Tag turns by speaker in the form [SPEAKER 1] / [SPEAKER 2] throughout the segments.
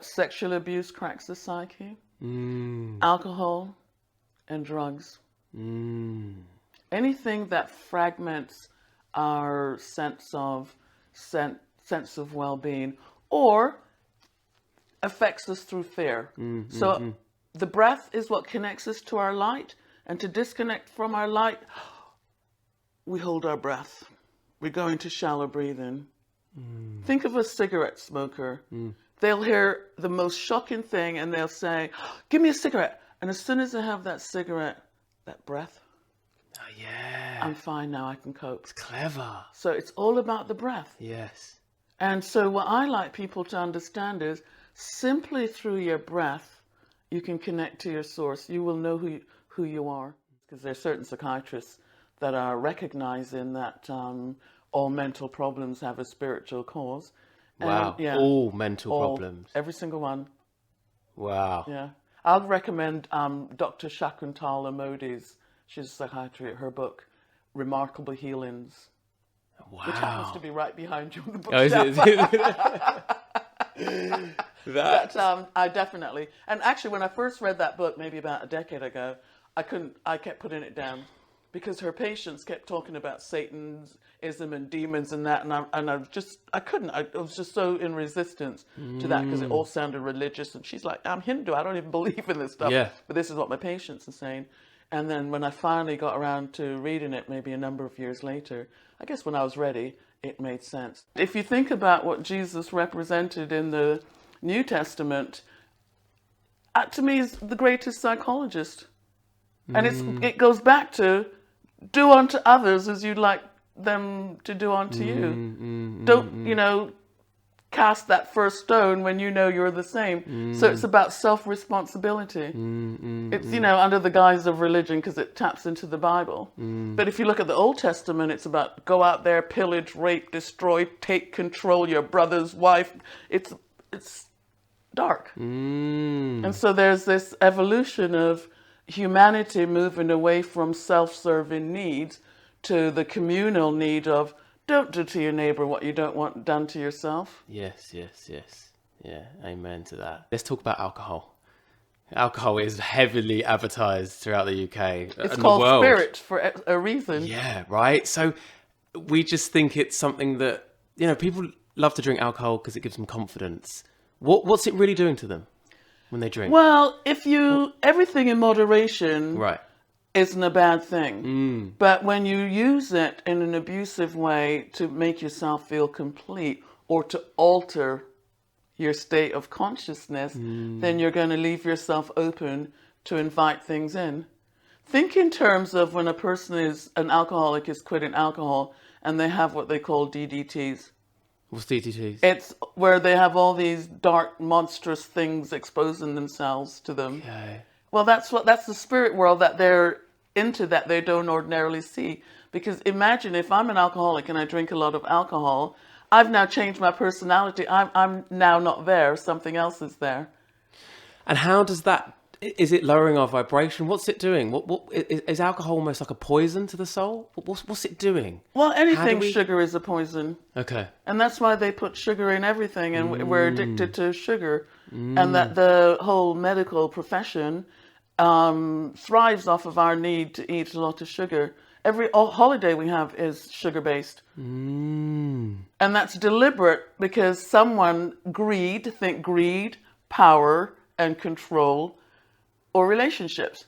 [SPEAKER 1] Sexual abuse cracks the psyche.
[SPEAKER 2] Mm.
[SPEAKER 1] Alcohol and drugs.
[SPEAKER 2] Mm.
[SPEAKER 1] Anything that fragments our sense of well-being or affects us through fear. So the breath is what connects us to our light, and to disconnect from our light, we hold our breath. We go into shallow breathing. Think of a cigarette smoker. They'll hear the most shocking thing and they'll say, "Give me a cigarette." And as soon as they have that cigarette, that breath,
[SPEAKER 2] Oh, yeah.
[SPEAKER 1] I'm fine now, I can cope.
[SPEAKER 2] It's clever.
[SPEAKER 1] So it's all about the breath.
[SPEAKER 2] Yes.
[SPEAKER 1] And so what I like people to understand is simply through your breath, you can connect to your source. You will know who you are. Because there are certain psychiatrists that are recognizing that all mental problems have a spiritual cause.
[SPEAKER 2] Wow.
[SPEAKER 1] And, yeah,
[SPEAKER 2] all mental problems.
[SPEAKER 1] every single one.
[SPEAKER 2] Wow.
[SPEAKER 1] Yeah. I'll recommend Dr. Shakuntala Modi's, she's a psychiatrist, her book, Remarkable Healings.
[SPEAKER 2] Wow.
[SPEAKER 1] Which happens to be right behind you on the
[SPEAKER 2] Oh, is
[SPEAKER 1] bookshelf.
[SPEAKER 2] it?
[SPEAKER 1] But I definitely, and actually when I first read that book, maybe about a decade ago, I kept putting it down because her patients kept talking about Satanism and demons and that, and I couldn't. I was just so in resistance to that because it all sounded religious. And she's like, "I'm Hindu. I don't even believe in this stuff."
[SPEAKER 2] Yeah.
[SPEAKER 1] But this is what my patients are saying. And then when I finally got around to reading it, maybe a number of years later, I guess when I was ready, it made sense. If you think about what Jesus represented in the New Testament, to me, is the greatest psychologist. And it goes back to do unto others as you'd like them to do unto you. Don't, cast that first stone when you know you're the same. So it's about self-responsibility. It's, under the guise of religion because it taps into the Bible. But if you look at the Old Testament, it's about go out there, pillage, rape, destroy, take control, your brother's wife. It's dark. And so there's this evolution of humanity moving away from self-serving needs to the communal need of don't do to your neighbor what you don't want done to yourself.
[SPEAKER 2] Yes. Yeah, amen to that. Let's talk about alcohol. Alcohol is heavily advertised throughout the UK
[SPEAKER 1] It's
[SPEAKER 2] and
[SPEAKER 1] called
[SPEAKER 2] the world.
[SPEAKER 1] spirit for a reason.
[SPEAKER 2] Yeah, right. So we just think it's something that, people love to drink alcohol because it gives them confidence. What's it really doing to them when they drink?
[SPEAKER 1] Well, everything in moderation
[SPEAKER 2] Right.
[SPEAKER 1] isn't a bad thing. But when you use it in an abusive way to make yourself feel complete or to alter your state of consciousness, then you're going to leave yourself open to invite things in. Think in terms of when an alcoholic is quitting alcohol and they have what they call DDTs.
[SPEAKER 2] What's DTTs?
[SPEAKER 1] It's where they have all these dark, monstrous things exposing themselves to them.
[SPEAKER 2] Okay.
[SPEAKER 1] Well, that's the spirit world that they're into that they don't ordinarily see. Because imagine if I'm an alcoholic and I drink a lot of alcohol, I've now changed my personality. I'm now not there. Something else is there.
[SPEAKER 2] And how does that? Is it lowering our vibration? What's it doing? What is alcohol almost like a poison to the soul? What's it doing?
[SPEAKER 1] Well, anything sugar is a poison.
[SPEAKER 2] Okay.
[SPEAKER 1] And that's why they put sugar in everything, and we're addicted to sugar. And that the whole medical profession thrives off of our need to eat a lot of sugar. Every holiday we have is sugar-based. And that's deliberate because think greed, power, and control, or relationships.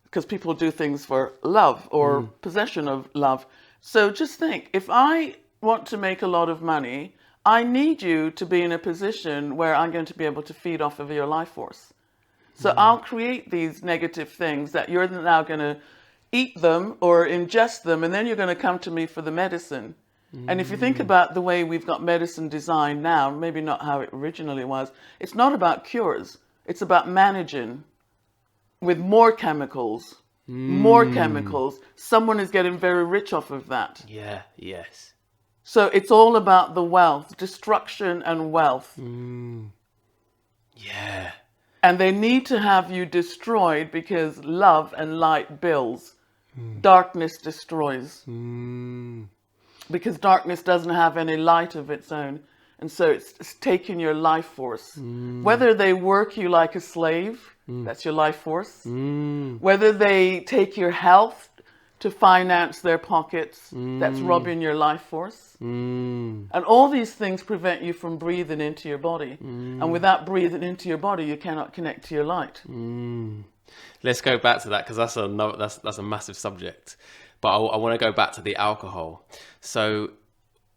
[SPEAKER 1] Because people do things for love or possession of love. So just think, if I want to make a lot of money, I need you to be in a position where I'm going to be able to feed off of your life force. So I'll create these negative things that you're now going to eat them or ingest them, and then you're going to come to me for the medicine. And if you think about the way we've got medicine designed now, maybe not how it originally was, it's not about cures. It's about managing with more chemicals. Someone is getting very rich off of that.
[SPEAKER 2] Yeah. Yes.
[SPEAKER 1] So it's all about the wealth, destruction and wealth.
[SPEAKER 2] Yeah.
[SPEAKER 1] And they need to have you destroyed because love and light builds. Darkness destroys. Because darkness doesn't have any light of its own. And so it's taking your life force. Whether they work you like a slave, that's your life force. Whether they take your health to finance their pockets, that's robbing your life force. And all these things prevent you from breathing into your body. And without breathing into your body, you cannot connect to your light.
[SPEAKER 2] Let's go back to that, because that's a massive subject. But I want to go back to the alcohol. So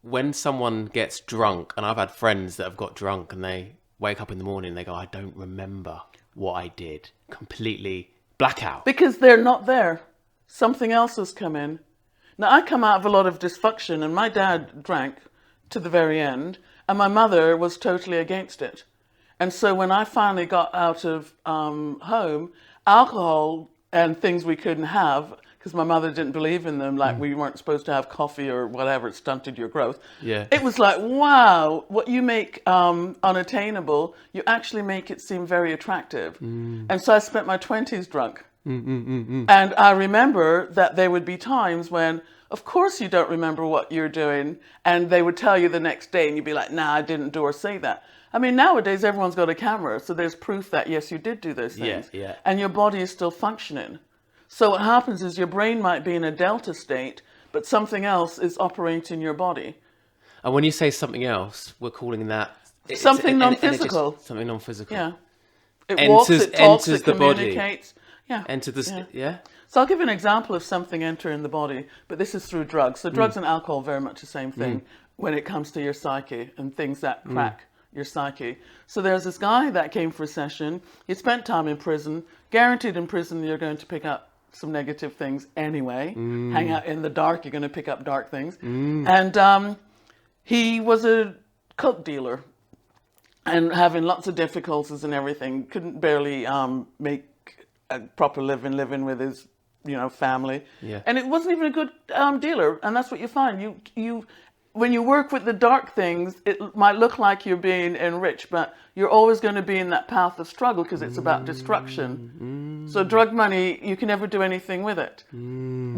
[SPEAKER 2] when someone gets drunk, and I've had friends that have got drunk and they wake up in the morning and they go, I don't remember what I did. Completely blackout.
[SPEAKER 1] Because they're not there. Something else has come in. Now, I come out of a lot of dysfunction, and my dad drank to the very end, and my mother was totally against it. And so when I finally got out of home, alcohol and things we couldn't have, because my mother didn't believe in them, like we weren't supposed to have coffee or whatever, it stunted your growth.
[SPEAKER 2] Yeah.
[SPEAKER 1] It was like, wow, what you make unattainable, you actually make it seem very attractive. And so I spent my 20s drunk. And I remember that there would be times when, of course, you don't remember what you're doing, and they would tell you the next day, and you'd be like, nah, I didn't do or say that. I mean, nowadays, everyone's got a camera, so there's proof that, yes, you did do those things.
[SPEAKER 2] Yeah.
[SPEAKER 1] And your body is still functioning. So what happens is your brain might be in a delta state, but something else is operating your body.
[SPEAKER 2] And when you say something else, we're calling that...
[SPEAKER 1] Something non-physical.
[SPEAKER 2] Something non-physical.
[SPEAKER 1] Yeah. It walks, it talks, it
[SPEAKER 2] the
[SPEAKER 1] communicates. Yeah.
[SPEAKER 2] Yeah.
[SPEAKER 1] So I'll give you an example of something entering the body, but this is through drugs. So drugs and alcohol, very much the same thing when it comes to your psyche and things that crack your psyche. So there's this guy that came for a session. He spent time in prison. Guaranteed in prison you're going to pick up some negative things anyway. Hang out in the dark, you're going to pick up dark things. And he was a coke dealer and having lots of difficulties and everything. Couldn't barely make a proper living with his, family.
[SPEAKER 2] Yeah.
[SPEAKER 1] And it wasn't even a good dealer. And that's what you find. You when you work with the dark things, it might look like you're being enriched, but you're always going to be in that path of struggle because it's about destruction. So drug money, you can never do anything with it.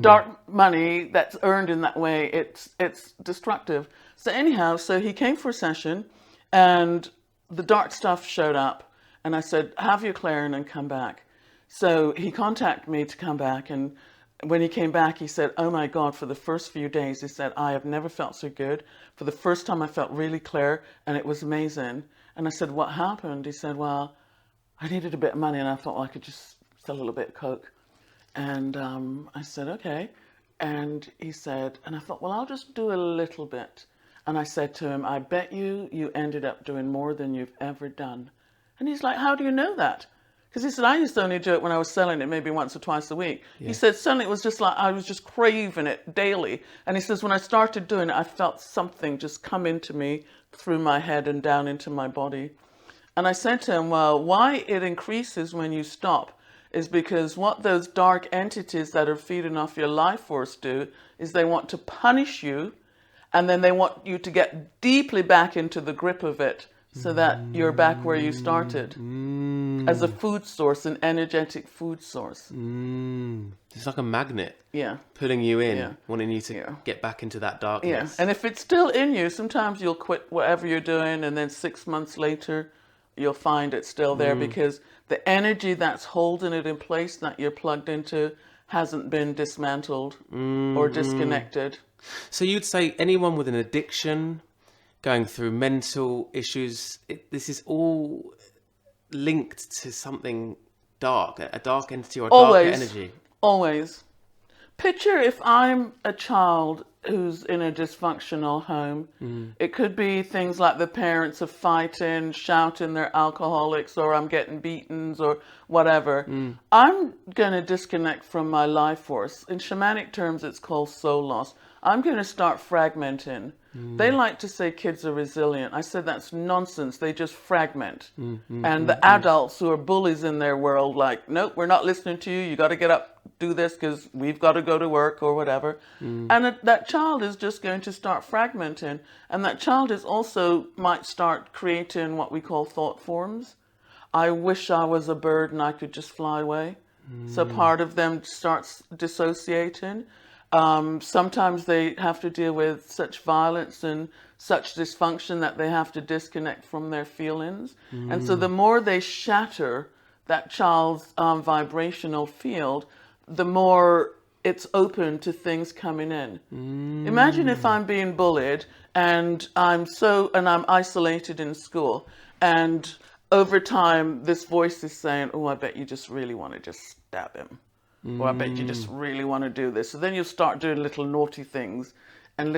[SPEAKER 1] Dark money that's earned in that way, it's destructive. So anyhow, so he came for a session, and the dark stuff showed up, and I said, have your clearing and come back. So he contacted me to come back, and when he came back, he said, oh my God, for the first few days, he said, I have never felt so good. For the first time, I felt really clear, and it was amazing. And I said, what happened? He said, well, I needed a bit of money, and I thought, well, I could just sell a little bit of coke. And I said, okay. And he said, and I thought, well, I'll just do a little bit. And I said to him, I bet you ended up doing more than you've ever done. And he's like, how do you know that? Because he said, I used to only do it when I was selling it maybe once or twice a week. Yeah. He said, suddenly it was just like, I was just craving it daily. And he says, when I started doing it, I felt something just come into me through my head and down into my body. And I said to him, well, why it increases when you stop is because what those dark entities that are feeding off your life force do is they want to punish you, and then they want you to get deeply back into the grip of it so that you're back where you started. As a food source, an energetic food source.
[SPEAKER 2] It's like a magnet.
[SPEAKER 1] Yeah.
[SPEAKER 2] Pulling you in, wanting you to get back into that darkness.
[SPEAKER 1] Yeah. And if it's still in you, sometimes you'll quit whatever you're doing, and then 6 months later, you'll find it's still there because the energy that's holding it in place that you're plugged into hasn't been dismantled or disconnected.
[SPEAKER 2] So you'd say anyone with an addiction, going through mental issues, this is all linked to something dark, a dark entity or a dark energy. Always.
[SPEAKER 1] Picture if I'm a child who's in a dysfunctional home. It could be things like the parents are fighting, shouting they're alcoholics, or I'm getting beatings or whatever. I'm going to disconnect from my life force. In shamanic terms, it's called soul loss. I'm going to start fragmenting. They like to say kids are resilient. I said that's nonsense. They just fragment. And the adults who are bullies in their world, like, nope, we're not listening to you. You got to get up, do this because we've got to go to work or whatever. And that child is just going to start fragmenting. And that child is also might start creating what we call thought forms. I wish I was a bird and I could just fly away. So part of them starts dissociating. Sometimes they have to deal with such violence and such dysfunction that they have to disconnect from their feelings. And so the more they shatter that child's vibrational field, the more it's open to things coming in. Imagine if I'm being bullied and I'm isolated in school, and over time this voice is saying, oh, I bet you just really want to just stab him. Or I bet you just really want to do this. So then you'll start doing little naughty things, and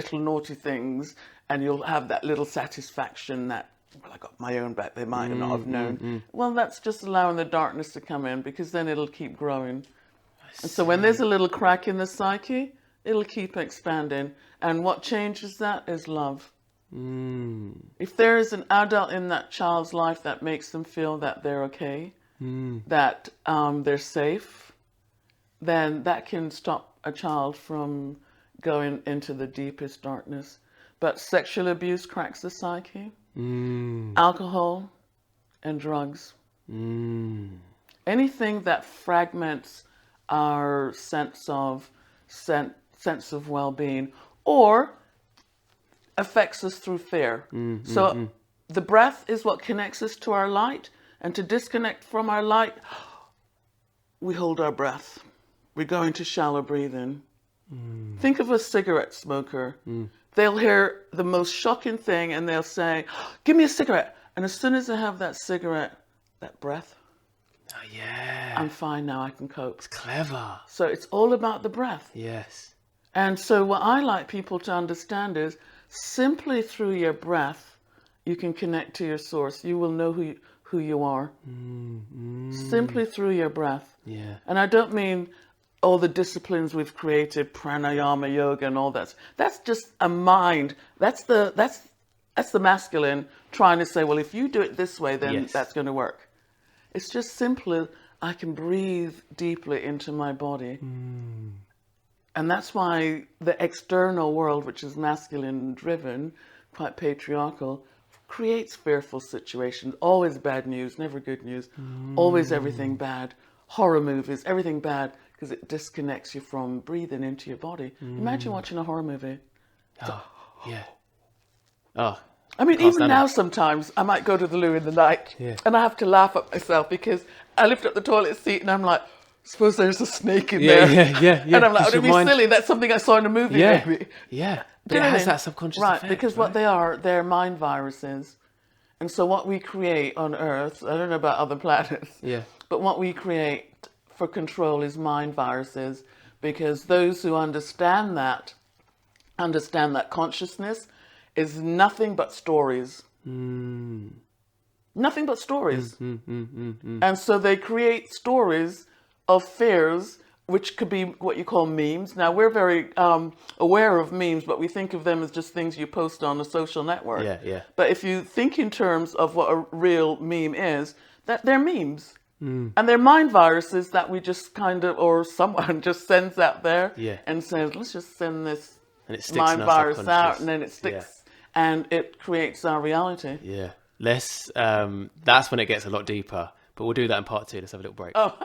[SPEAKER 1] you'll have that little satisfaction that, well, I got my own back, they might not have known. Well, that's just allowing the darkness to come in, because then it'll keep growing. And so when there's a little crack in the psyche, it'll keep expanding. And what changes that is love. If there is an adult in that child's life that makes them feel that they're okay, that they're safe, then that can stop a child from going into the deepest darkness. But sexual abuse cracks the psyche, alcohol and drugs. Anything that fragments our sense of well-being or affects us through fear. So the breath is what connects us to our light, and to disconnect from our light, we hold our breath. We go into shallow breathing. Think of a cigarette smoker. They'll hear the most shocking thing and they'll say, give me a cigarette. And as soon as they have that cigarette, that breath,
[SPEAKER 2] Oh, yeah.
[SPEAKER 1] I'm fine now, I can cope.
[SPEAKER 2] It's clever.
[SPEAKER 1] So it's all about the breath.
[SPEAKER 2] Yes.
[SPEAKER 1] And so what I like people to understand is simply through your breath, you can connect to your source. You will know who you are. Simply through your breath.
[SPEAKER 2] Yeah.
[SPEAKER 1] And I don't mean all the disciplines we've created, pranayama, yoga, and all that. That's just a mind. That's the masculine trying to say, well, if you do it this way, then that's going to work. It's just simply, I can breathe deeply into my body. And that's why the external world, which is masculine driven, quite patriarchal, creates fearful situations. Always bad news, never good news. Always everything bad. Horror movies, everything bad, because it disconnects you from breathing into your body. Imagine watching a horror movie.
[SPEAKER 2] Oh, yeah. Oh.
[SPEAKER 1] I mean, even now sometimes I might go to the loo in the night and I have to laugh at myself because I lift up the toilet seat and I'm like, suppose there's a snake in there.
[SPEAKER 2] Yeah.
[SPEAKER 1] And I'm like, oh, don't be silly. That's something I saw in a movie, maybe.
[SPEAKER 2] Yeah. But it has that subconscious effect.
[SPEAKER 1] Because what they are, they're mind viruses. And so what we create on Earth, I don't know about other planets, but what we create for control is mind viruses, because those who understand that consciousness is nothing but stories. Nothing but stories. And so they create stories of fears, which could be what you call memes. Now, we're very aware of memes, but we think of them as just things you post on a social network. But if you think in terms of what a real meme is, that they're memes. And they're mind viruses that we just kind of, or someone just sends out there and says, let's just send this mind virus out, and then it sticks and it creates our reality.
[SPEAKER 2] Yeah. That's when it gets a lot deeper, but we'll do that in part 2. Let's have a little break.
[SPEAKER 1] Oh.